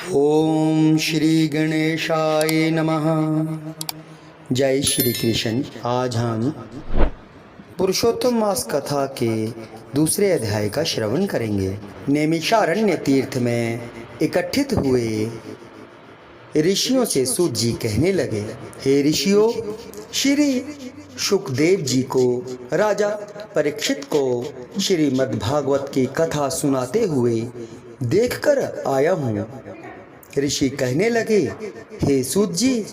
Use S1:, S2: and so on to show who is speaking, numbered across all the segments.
S1: ओम श्री गणेशाय नमः। जय श्री कृष्ण। आज हम पुरुषोत्तम मास कथा के दूसरे अध्याय का श्रवण करेंगे। नैमिषारण्य तीर्थ में इकट्ठित हुए ऋषियों से सूत जी कहने लगे, हे ऋषियों, श्री सुखदेव जी को राजा परीक्षित को श्रीमद् भागवत की कथा सुनाते हुए देखकर आया हूँ। ऋषि कहने लगे, हे सूत जी,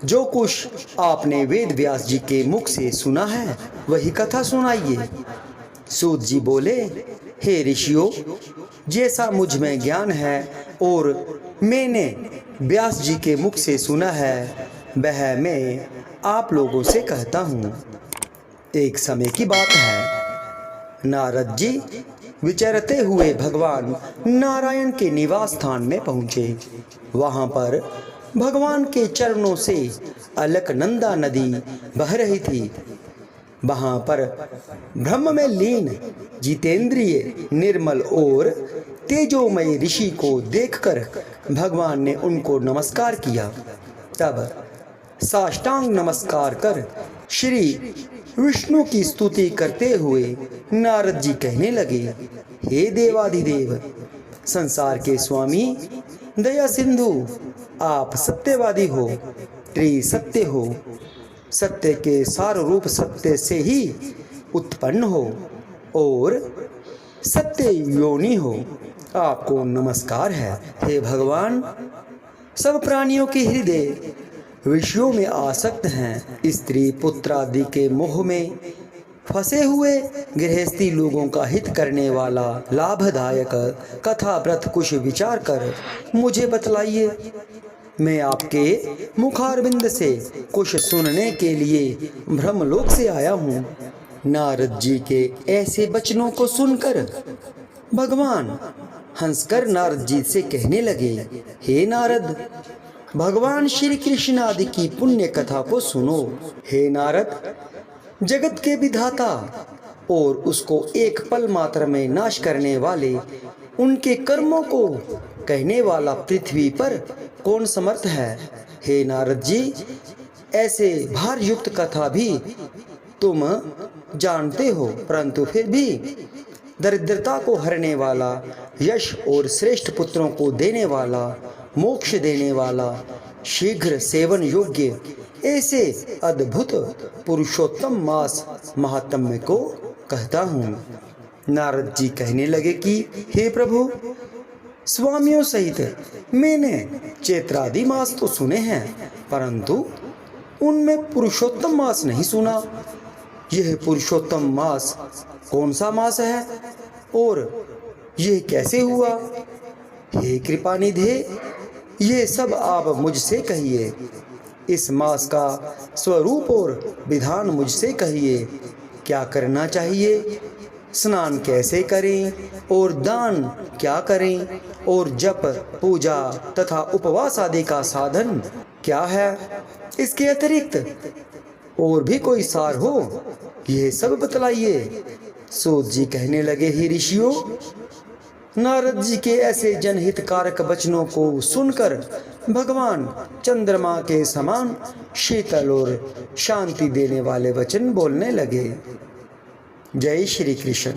S1: जो कुछ आपने वेद व्यास जी के मुख से सुना है वही कथा सुनाइए। सूत जी बोले, हे ऋषियों, जैसा मुझ में ज्ञान है और मैंने व्यास जी के मुख से सुना है वह मैं आप लोगों से कहता हूँ। एक समय की बात है, नारद जी विचरते हुए भगवान नारायण के निवास स्थान में पहुँचे। वहाँ पर भगवान के चरणों से अलकनंदा नदी बह रही थी। वहाँ पर ब्रह्म में लीन जितेंद्रिय निर्मल और तेजोमय ऋषि को देखकर भगवान ने उनको नमस्कार किया। तब साष्टांग नमस्कार कर श्री विष्णु की स्तुति करते हुए नारद जी कहने लगे, हे देवाधिदेव, संसार के स्वामी, दया सिंधु, आप सत्यवादी हो, त्रिसत्य हो, सत्य के सार रूप सत्य से ही उत्पन्न हो और सत्य योनि हो। आपको नमस्कार है। हे भगवान, सब प्राणियों के हृदय विषयों में आसक्त हैं। स्त्री पुत्र आदि के मोह में फंसे हुए गृहस्थी लोगों का हित करने वाला लाभदायक कथा व्रत कुछ विचार कर मुझे बतलाइए। मैं आपके मुखारविंद से कुछ सुनने के लिए ब्रह्मलोक से आया हूँ। नारद जी के ऐसे वचनों को सुनकर भगवान हंसकर नारद जी से कहने लगे, हे नारद, भगवान श्री कृष्ण आदि की पुण्य कथा को सुनो। हे नारद, जगत के विधाता और उसको एक पल मात्र में नाश करने वाले उनके कर्मों को कहने वाला पृथ्वी पर कौन समर्थ है। हे नारद जी, ऐसे भार युक्त कथा भी तुम जानते हो, परंतु फिर भी दरिद्रता को हरने वाला, यश और श्रेष्ठ पुत्रों को देने वाला, मोक्ष देने वाला, शीघ्र सेवन योग्य ऐसे अद्भुत पुरुषोत्तम मास महात्म्य को कहता हूँ। नारद जी कहने लगे कि हे प्रभु, स्वामियों सहित मैंने चैत्रादि मास तो सुने हैं, परंतु उनमें पुरुषोत्तम मास नहीं सुना। यह पुरुषोत्तम मास कौन सा मास है और यह कैसे हुआ? हे कृपानिधे, ये सब आप मुझसे कहिए। इस मास का स्वरूप और विधान मुझसे कहिए। क्या करना चाहिए, स्नान कैसे करें और दान क्या करें और जप पूजा तथा उपवास आदि का साधन क्या है? इसके अतिरिक्त और भी कोई सार हो, यह सब बतलाइए। सूत जी कहने लगे, हे ऋषियों, नारद जी के ऐसे जनहितकारक वचनों को सुनकर भगवान चंद्रमा के समान शीतल और शांति देने वाले वचन बोलने लगे। जय श्री कृष्ण।